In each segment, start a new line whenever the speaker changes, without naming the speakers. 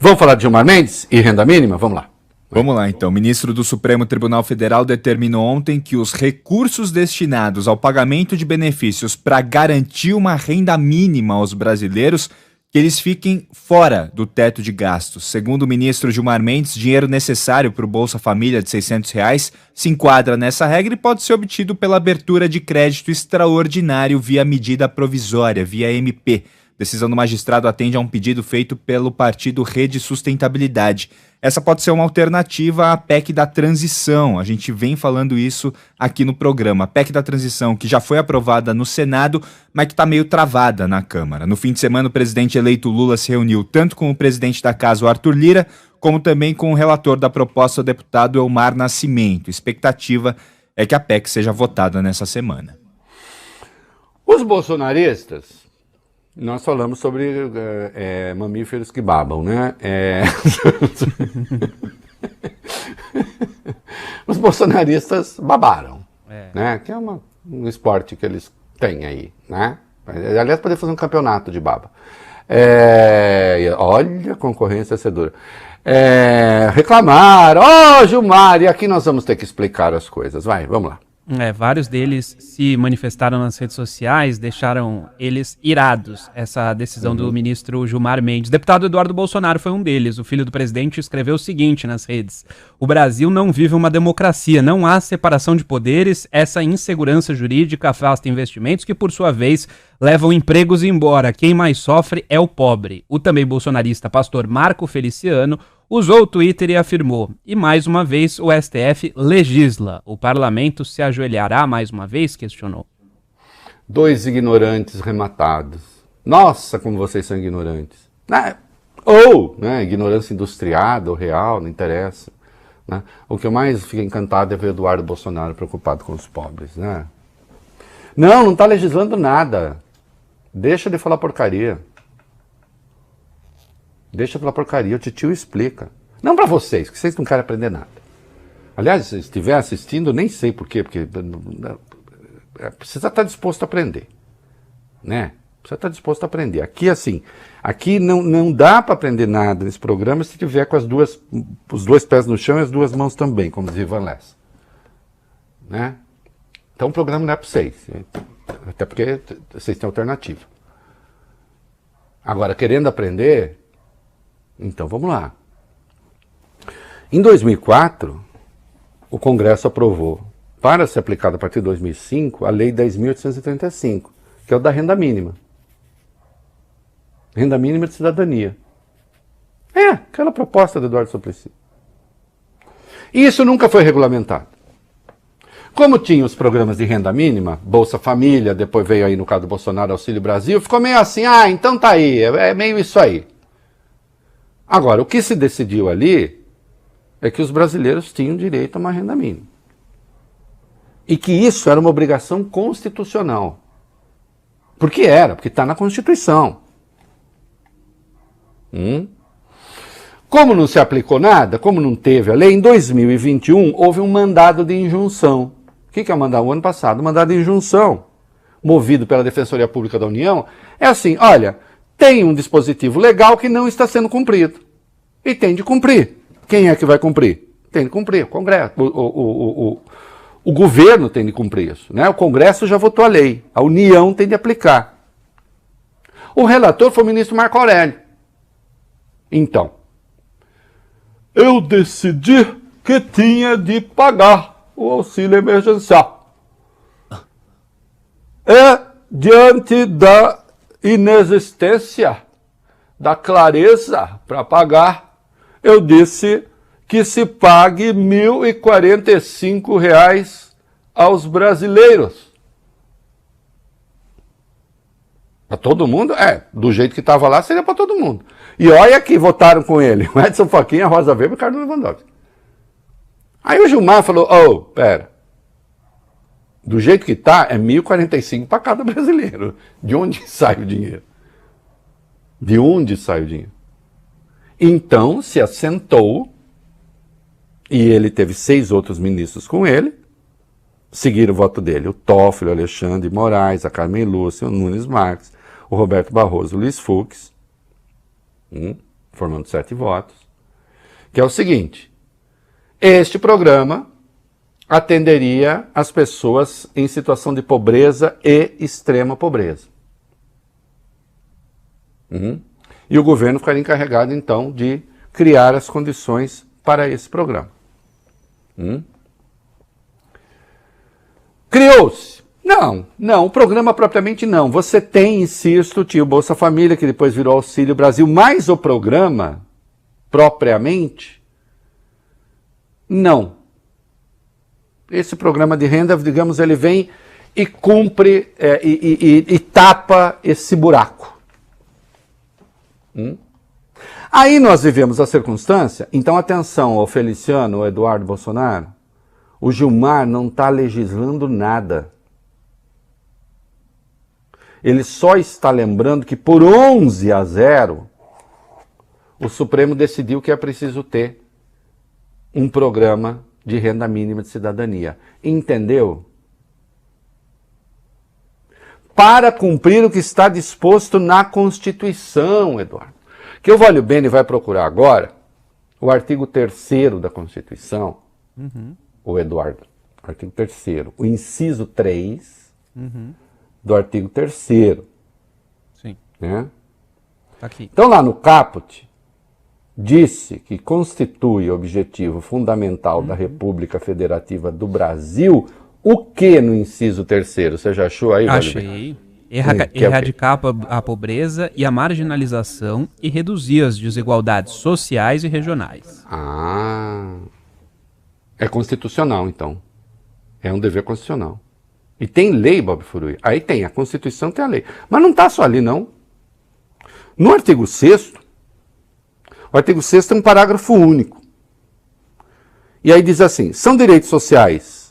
Vamos falar de Gilmar Mendes e renda mínima? Vamos lá.
Vamos lá, então. O ministro do Supremo Tribunal Federal determinou ontem que os recursos destinados ao pagamento de benefícios para garantir uma renda mínima aos brasileiros, que eles fiquem fora do teto de gastos. Segundo o ministro Gilmar Mendes, dinheiro necessário para o Bolsa Família de R$600 se enquadra nessa regra e pode ser obtido pela abertura de crédito extraordinário via medida provisória, via MP. Decisão do magistrado atende a um pedido feito pelo partido Rede Sustentabilidade. Essa pode ser uma alternativa à PEC da transição. A gente vem falando isso aqui no programa. A PEC da transição, que já foi aprovada no Senado, mas que está meio travada na Câmara. No fim de semana, o presidente eleito Lula se reuniu tanto com o presidente da casa, o Arthur Lira, como também com o relator da proposta, o deputado Elmar Nascimento. A expectativa é que a PEC seja votada nessa semana.
Os bolsonaristas... Nós falamos sobre mamíferos que babam, né? Os bolsonaristas babaram, né? Que é um esporte que eles têm aí, né? Aliás, poder fazer um campeonato de baba. Olha, a concorrência é dura. Reclamaram, Gilmar, e aqui nós vamos ter que explicar as coisas. Vai, vamos lá.
Vários deles se manifestaram nas redes sociais, deixaram eles irados, essa decisão do ministro Gilmar Mendes. O deputado Eduardo Bolsonaro foi um deles. O filho do presidente escreveu o seguinte nas redes: o Brasil não vive uma democracia, não há separação de poderes, essa insegurança jurídica afasta investimentos que, por sua vez, levam empregos embora. Quem mais sofre é o pobre. O também bolsonarista pastor Marco Feliciano usou o Twitter e afirmou: e mais uma vez o STF legisla. O parlamento se ajoelhará mais uma vez? Questionou.
Dois ignorantes rematados. Nossa, como vocês são ignorantes. Ou, ignorância industriada ou real, não interessa. Né? O que eu mais fico encantado é ver o Eduardo Bolsonaro preocupado com os pobres. Né? Não está legislando nada. Deixa de falar porcaria. Deixa pela porcaria, o titio explica. Não para vocês, que vocês não querem aprender nada. Aliás, se estiver assistindo, nem sei por quê, porque precisa estar disposto a aprender. Né? Precisa estar disposto a aprender. Aqui, assim, aqui não dá para aprender nada nesse programa se tiver com os dois pés no chão e as duas mãos também, como dizia Ivan Lessa. Né? Então o programa não é para vocês. Até porque vocês têm alternativa. Agora, querendo aprender... Então, vamos lá. Em 2004, o Congresso aprovou, para ser aplicada a partir de 2005, a Lei 10.835, que é o da renda mínima. Renda mínima de cidadania. Aquela proposta do Eduardo Suplicy. E isso nunca foi regulamentado. Como tinha os programas de renda mínima, Bolsa Família, depois veio aí no caso do Bolsonaro, Auxílio Brasil, ficou meio assim, então tá aí, é meio isso aí. Agora, o que se decidiu ali é que os brasileiros tinham direito a uma renda mínima. E que isso era uma obrigação constitucional. Porque está na Constituição. Como não se aplicou nada, como não teve a lei, em 2021 houve um mandado de injunção. O que é o mandado? O ano passado, o mandado de injunção, movido pela Defensoria Pública da União, é assim, olha... Tem um dispositivo legal que não está sendo cumprido. E tem de cumprir. Quem é que vai cumprir? Tem de cumprir, o Congresso. O governo tem de cumprir isso. Né? O Congresso já votou a lei. A União tem de aplicar. O relator foi o ministro Marco Aurélio. Então, eu decidi que tinha de pagar o auxílio emergencial. Diante da inexistência da clareza para pagar, eu disse que se pague R$ 1.045 aos brasileiros. Para todo mundo? Do jeito que estava lá, seria para todo mundo. E olha que votaram com ele, o Edson Fachin, a Rosa Weber e o Ricardo Lewandowski. Aí o Gilmar falou, pera, do jeito que está, é 1.045 para cada brasileiro. De onde sai o dinheiro? De onde sai o dinheiro? Então se assentou, e ele teve 6 outros ministros com ele, seguiram o voto dele, o Toffoli, o Alexandre de Moraes, a Carmen Lúcia, o Nunes Marques, o Roberto Barroso, o Luiz Fux. formando 7 votos, que é o seguinte: este programa atenderia as pessoas em situação de pobreza e extrema pobreza. E o governo ficaria encarregado, então, de criar as condições para esse programa. Criou-se? Não, o programa propriamente não. Você tem, insisto, tinha o Bolsa Família, que depois virou Auxílio Brasil, mas o programa, propriamente, não. Esse programa de renda, digamos, ele vem e cumpre e tapa esse buraco. Aí nós vivemos a circunstância, então atenção ao Feliciano, ao Eduardo Bolsonaro, o Gilmar não está legislando nada. Ele só está lembrando que por 11-0, o Supremo decidiu que é preciso ter um programa de renda mínima de cidadania. Entendeu? Para cumprir o que está disposto na Constituição, Eduardo. Que o Vale Bene vai procurar agora o artigo 3º da Constituição, o Eduardo, artigo 3º, o inciso 3 do artigo 3º.
Sim.
Né?
Tá aqui.
Então lá no caput, disse que constitui objetivo fundamental da República Federativa do Brasil o que no inciso 3º? Você já achou aí?
Achei. Erradicar a pobreza e a marginalização e reduzir as desigualdades sociais e regionais.
É constitucional, então. É um dever constitucional. E tem lei, Bob Furui. Aí tem, a Constituição tem a lei. Mas não está só ali, não. No artigo 6º, o artigo 6º tem um parágrafo único. E aí diz assim: são direitos sociais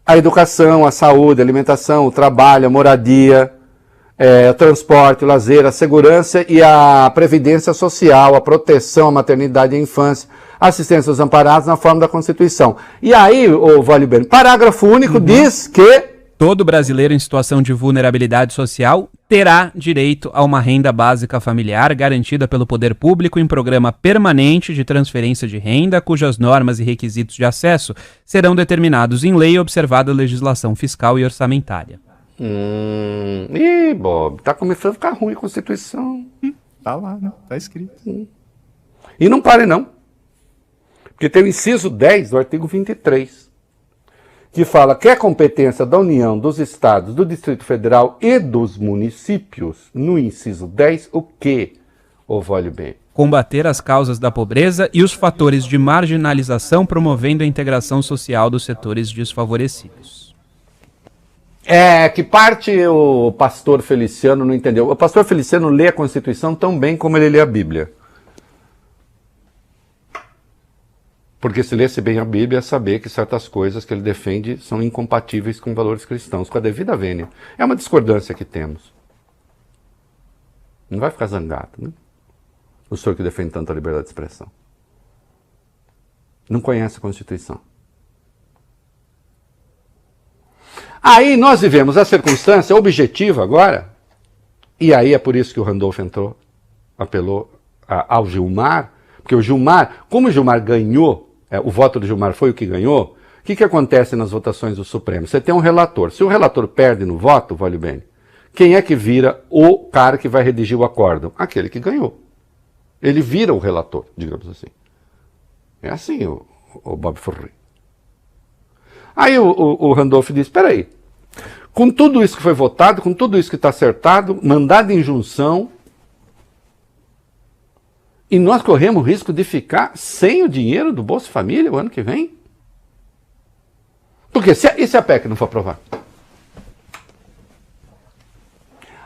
a educação, a saúde, a alimentação, o trabalho, a moradia, o transporte, o lazer, a segurança e a previdência social, a proteção, a maternidade e a infância, a assistência aos amparados na forma da Constituição. E aí, o Vale Bene, parágrafo único diz que
todo brasileiro em situação de vulnerabilidade social terá direito a uma renda básica familiar garantida pelo poder público em programa permanente de transferência de renda, cujas normas e requisitos de acesso serão determinados em lei, observada a legislação fiscal e orçamentária.
Ih, Bob, tá começando a ficar ruim a Constituição.
Tá lá, né? Tá escrito.
E não pare, não. Porque tem o inciso 10 do artigo 23. Que fala que é competência da União, dos Estados, do Distrito Federal e dos municípios, no inciso 10, o quê, ô Vale Bene?
Combater as causas da pobreza e os fatores de marginalização, promovendo a integração social dos setores desfavorecidos.
Que parte o pastor Feliciano não entendeu. O pastor Feliciano lê a Constituição tão bem como ele lê a Bíblia. Porque se lesse bem a Bíblia, é saber que certas coisas que ele defende são incompatíveis com valores cristãos, com a devida vênia. É uma discordância que temos. Não vai ficar zangado, né? O senhor que defende tanto a liberdade de expressão. Não conhece a Constituição. Aí nós vivemos a circunstância objetiva agora, e aí é por isso que o Randolph apelou ao Gilmar, porque o Gilmar, como o Gilmar ganhou, o voto do Gilmar foi o que ganhou, o que acontece nas votações do Supremo? Você tem um relator. Se o relator perde no voto, Vale Bene, quem é que vira o cara que vai redigir o acórdão? Aquele que ganhou. Ele vira o relator, digamos assim. É assim o Bob Furry. Aí o Randolph diz, espera aí, com tudo isso que foi votado, com tudo isso que está acertado, mandado em injunção, e nós corremos o risco de ficar sem o dinheiro do Bolsa Família o ano que vem? Porque e se a PEC não for aprovada?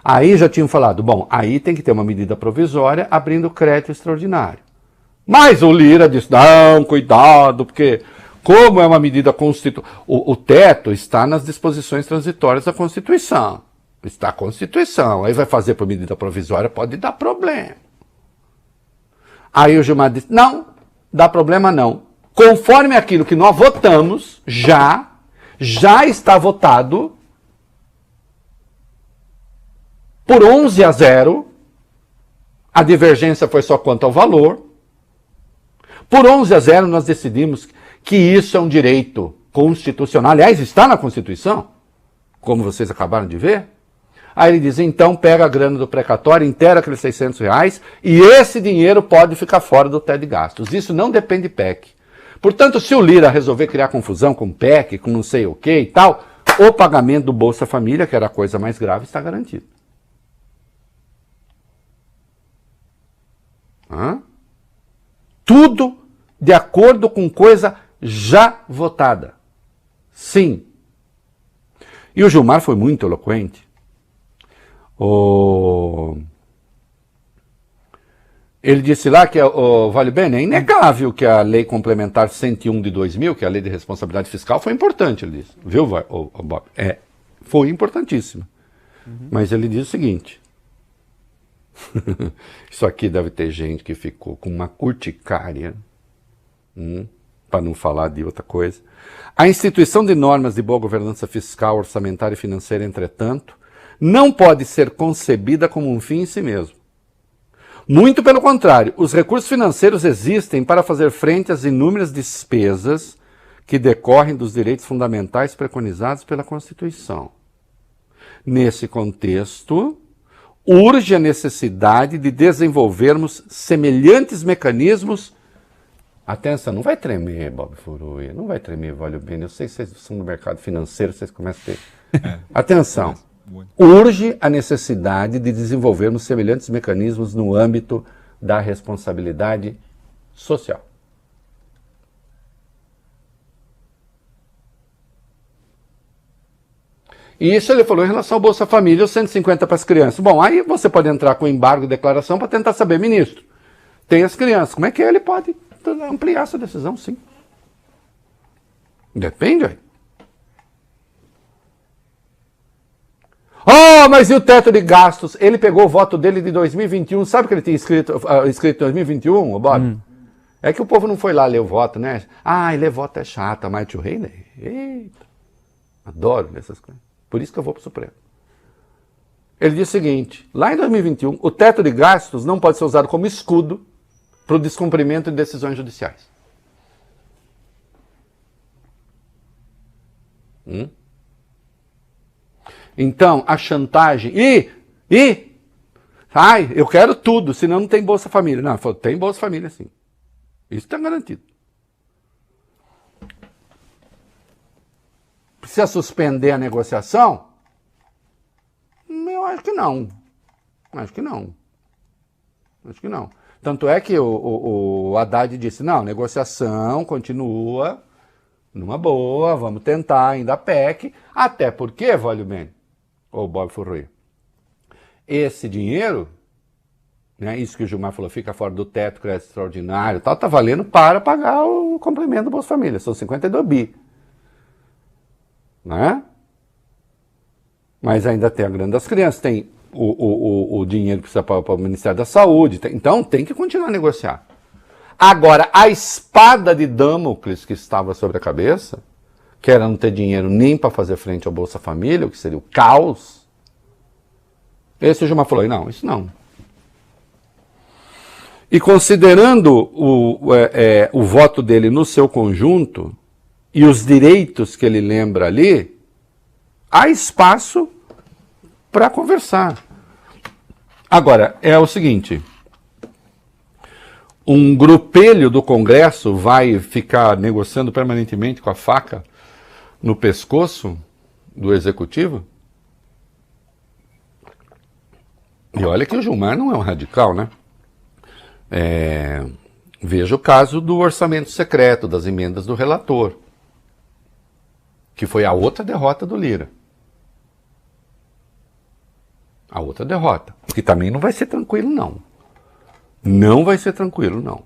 Aí já tinham falado, bom, aí tem que ter uma medida provisória abrindo crédito extraordinário. Mas o Lira disse, não, cuidado, porque como é uma medida constitucional, o teto está nas disposições transitórias da Constituição. Está a Constituição, aí vai fazer por medida provisória, pode dar problema. Aí o Gilmar disse, não, dá problema não. Conforme aquilo que nós votamos, já está votado por 11-0 A divergência foi só quanto ao valor. Por 11-0 nós decidimos que isso é um direito constitucional. Aliás, está na Constituição, como vocês acabaram de ver. Aí ele diz, então pega a grana do precatório, inteira aqueles R$600 e esse dinheiro pode ficar fora do teto de gastos. Isso não depende de PEC. Portanto, se o Lira resolver criar confusão com PEC, com não sei o que e tal, o pagamento do Bolsa Família, que era a coisa mais grave, está garantido. Tudo de acordo com coisa já votada. Sim. E o Gilmar foi muito eloquente. Ele disse lá que, vale bem, é inegável que a Lei Complementar 101 de 2000, que é a Lei de Responsabilidade Fiscal, foi importante, ele disse. Viu, Bob? Foi importantíssima. Mas ele diz o seguinte, isso aqui deve ter gente que ficou com uma urticária, para não falar de outra coisa. A instituição de normas de boa governança fiscal, orçamentária e financeira, entretanto, não pode ser concebida como um fim em si mesmo. Muito pelo contrário, os recursos financeiros existem para fazer frente às inúmeras despesas que decorrem dos direitos fundamentais preconizados pela Constituição. Nesse contexto, urge a necessidade de desenvolvermos semelhantes mecanismos. Atenção, não vai tremer, Bob Furui, não vai tremer, vale bem. Eu sei que vocês são no mercado financeiro, vocês começam a ter. Atenção, urge a necessidade de desenvolvermos semelhantes mecanismos no âmbito da responsabilidade social. E isso ele falou em relação ao Bolsa Família, os 150 para as crianças. Bom, aí você pode entrar com embargo de declaração para tentar saber, ministro, tem as crianças, como é que ele pode ampliar essa decisão? Sim. Depende aí. Mas e o teto de gastos? Ele pegou o voto dele de 2021, sabe o que ele tinha escrito em 2021, Bob? É que o povo não foi lá ler o voto, né? Ler voto é chato, a Marte o Rei, né? Eita, adoro essas coisas. Por isso que eu vou para o Supremo. Ele diz o seguinte, lá em 2021, o teto de gastos não pode ser usado como escudo para o descumprimento de decisões judiciais. Então, a chantagem... eu quero tudo, senão não tem Bolsa Família. Não, tem Bolsa Família, sim. Isso está garantido. Precisa suspender a negociação? Eu acho que não. Acho que não. Tanto é que o Haddad disse, não, negociação continua numa boa, vamos tentar ainda a PEC, até porque, vale bem, Bob Furui, esse dinheiro, né, isso que o Gilmar falou, fica fora do teto, crédito extraordinário, tal, tá valendo para pagar o complemento do Bolsa Família, são 52 bi. Né? Mas ainda tem a grana das crianças, tem o dinheiro que precisa para o Ministério da Saúde, então tem que continuar a negociar. Agora, a espada de Damocles que estava sobre a cabeça, que era não ter dinheiro nem para fazer frente ao Bolsa Família, o que seria o caos, esse o Gilmar falou, não, isso não. E considerando o voto dele no seu conjunto, e os direitos que ele lembra ali, há espaço para conversar. Agora, é o seguinte, um grupelho do Congresso vai ficar negociando permanentemente com a faca no pescoço do Executivo? E olha que o Gilmar não é um radical, né? Veja o caso do orçamento secreto, das emendas do relator, que foi a outra derrota do Lira. A outra derrota. Que também não vai ser tranquilo, não. Não vai ser tranquilo, não.